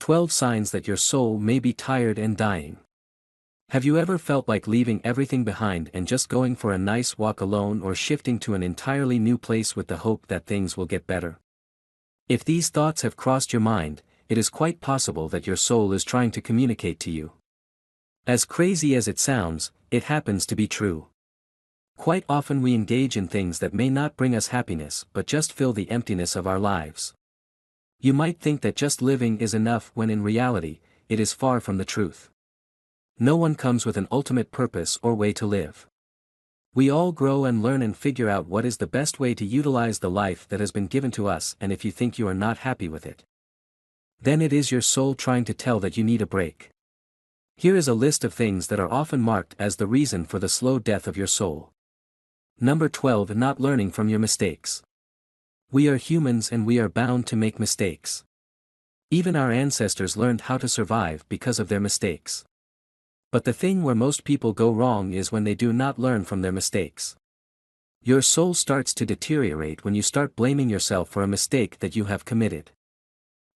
12 signs that your soul may be tired and dying. Have you ever felt like leaving everything behind and just going for a nice walk alone, or shifting to an entirely new place with the hope that things will get better? If these thoughts have crossed your mind, it is quite possible that your soul is trying to communicate to you. As crazy as it sounds, it happens to be true. Quite often we engage in things that may not bring us happiness but just fill the emptiness of our lives. You might think that just living is enough when in reality, it is far from the truth. No one comes with an ultimate purpose or way to live. We all grow and learn and figure out what is the best way to utilize the life that has been given to us, and if you think you are not happy with it, then it is your soul trying to tell that you need a break. Here is a list of things that are often marked as the reason for the slow death of your soul. Number 12. Not learning from your mistakes. We are humans and we are bound to make mistakes. Even our ancestors learned how to survive because of their mistakes. But the thing where most people go wrong is when they do not learn from their mistakes. Your soul starts to deteriorate when you start blaming yourself for a mistake that you have committed.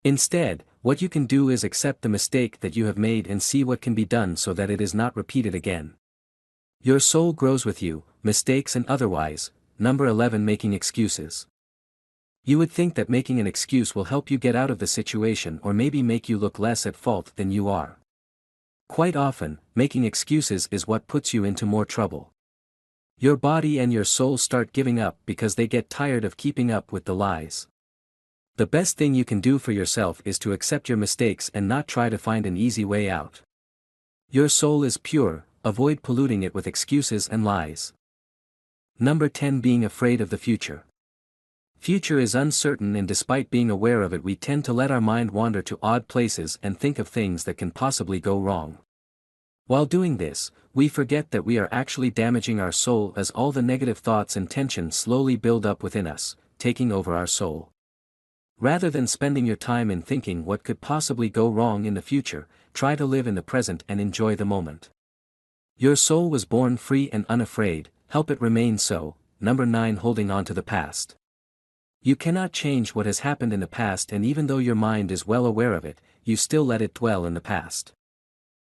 Instead, what you can do is accept the mistake that you have made and see what can be done so that it is not repeated again. Your soul grows with you, mistakes and otherwise. Number 11. Making excuses. You would think that making an excuse will help you get out of the situation, or maybe make you look less at fault than you are. Quite often, making excuses is what puts you into more trouble. Your body and your soul start giving up because they get tired of keeping up with the lies. The best thing you can do for yourself is to accept your mistakes and not try to find an easy way out. Your soul is pure, avoid polluting it with excuses and lies. Number 10. Being afraid of the future. Future is uncertain, and despite being aware of it, we tend to let our mind wander to odd places and think of things that can possibly go wrong. While doing this, we forget that we are actually damaging our soul, as all the negative thoughts and tension slowly build up within us, taking over our soul. Rather than spending your time in thinking what could possibly go wrong in the future, try to live in the present and enjoy the moment. Your soul was born free and unafraid, help it remain so. Number 9. Holding on to the past. You cannot change what has happened in the past, and even though your mind is well aware of it, you still let it dwell in the past.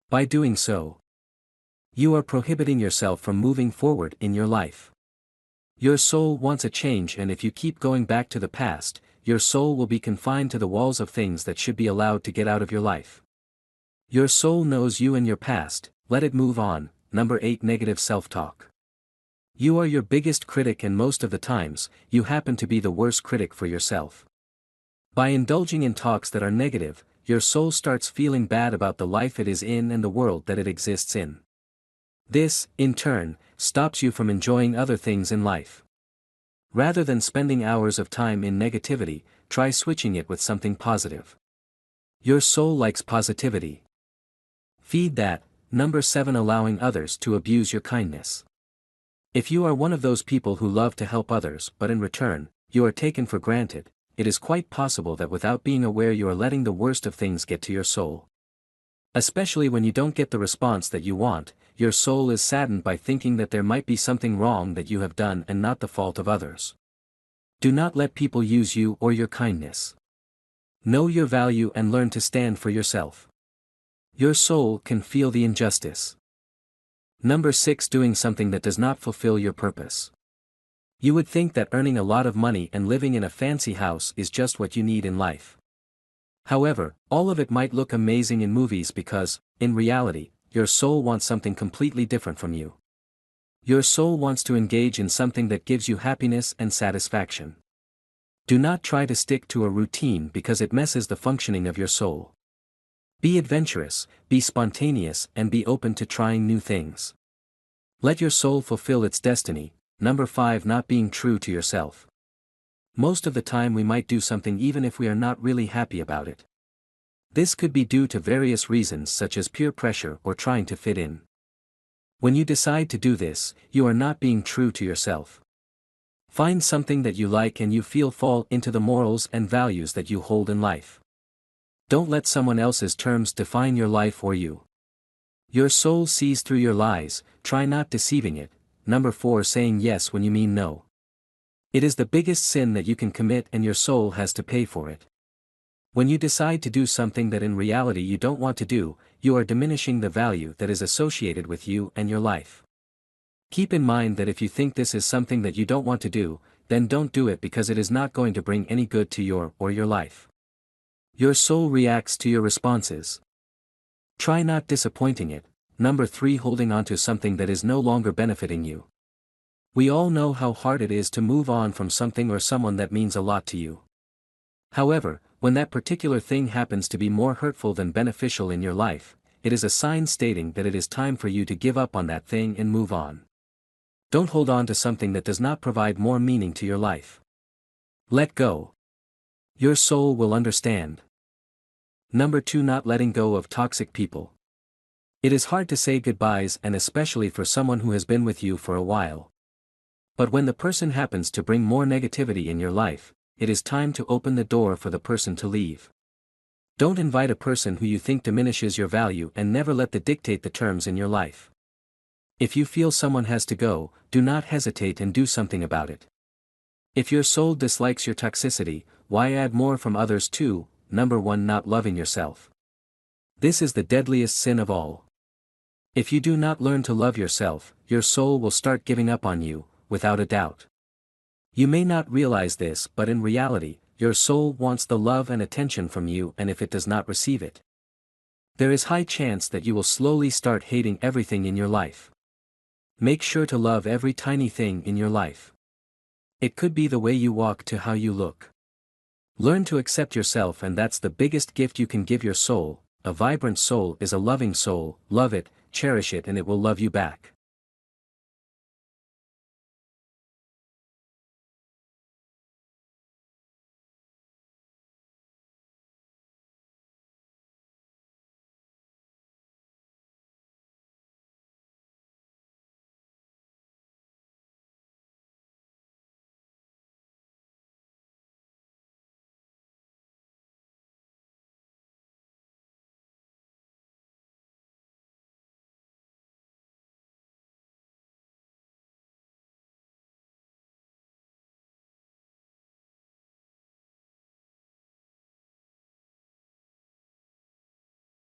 By doing so, you are prohibiting yourself from moving forward in your life. Your soul wants a change, and if you keep going back to the past, your soul will be confined to the walls of things that should be allowed to get out of your life. Your soul knows you and your past, let it move on. Number 8. Negative self-talk. You are your biggest critic, and most of the times, you happen to be the worst critic for yourself. By indulging in talks that are negative, your soul starts feeling bad about the life it is in and the world that it exists in. This, in turn, stops you from enjoying other things in life. Rather than spending hours of time in negativity, try switching it with something positive. Your soul likes positivity. Feed that. Number 7. Allowing others to abuse your kindness. If you are one of those people who love to help others but in return, you are taken for granted, it is quite possible that without being aware you are letting the worst of things get to your soul. Especially when you don't get the response that you want, your soul is saddened by thinking that there might be something wrong that you have done and not the fault of others. Do not let people use you or your kindness. Know your value and learn to stand for yourself. Your soul can feel the injustice. Number 6. Doing something that does not fulfill your purpose. You would think that earning a lot of money and living in a fancy house is just what you need in life. However, all of it might look amazing in movies because, in reality, your soul wants something completely different from you. Your soul wants to engage in something that gives you happiness and satisfaction. Do not try to stick to a routine because it messes the functioning of your soul. Be adventurous, be spontaneous, and be open to trying new things. Let your soul fulfill its destiny. Number 5. Not being true to yourself. Most of the time we might do something even if we are not really happy about it. This could be due to various reasons such as peer pressure or trying to fit in. When you decide to do this, you are not being true to yourself. Find something that you like and you feel fall into the morals and values that you hold in life. Don't let someone else's terms define your life or you. Your soul sees through your lies, try not deceiving it. Number 4. Saying yes when you mean no. It is the biggest sin that you can commit and your soul has to pay for it. When you decide to do something that in reality you don't want to do, you are diminishing the value that is associated with you and your life. Keep in mind that if you think this is something that you don't want to do, then don't do it because it is not going to bring any good to your or your life. Your soul reacts to your responses. Try not disappointing it. Number 3. Holding on to something that is no longer benefiting you. We all know how hard it is to move on from something or someone that means a lot to you. However, when that particular thing happens to be more hurtful than beneficial in your life, it is a sign stating that it is time for you to give up on that thing and move on. Don't hold on to something that does not provide more meaning to your life. Let go. Your soul will understand. Number 2. Not letting go of toxic people. It is hard to say goodbyes, and especially for someone who has been with you for a while. But when the person happens to bring more negativity in your life, it is time to open the door for the person to leave. Don't invite a person who you think diminishes your value and never let them dictate the terms in your life. If you feel someone has to go, do not hesitate and do something about it. If your soul dislikes your toxicity, why add more from others too? Number 1. Not loving yourself. This is the deadliest sin of all. If you do not learn to love yourself, your soul will start giving up on you, without a doubt. You may not realize this, but in reality, your soul wants the love and attention from you, and if it does not receive it, there is high chance that you will slowly start hating everything in your life. Make sure to love every tiny thing in your life. It could be the way you walk to how you look. Learn to accept yourself, and that's the biggest gift you can give your soul. A vibrant soul is a loving soul. Love it, cherish it, and it will love you back.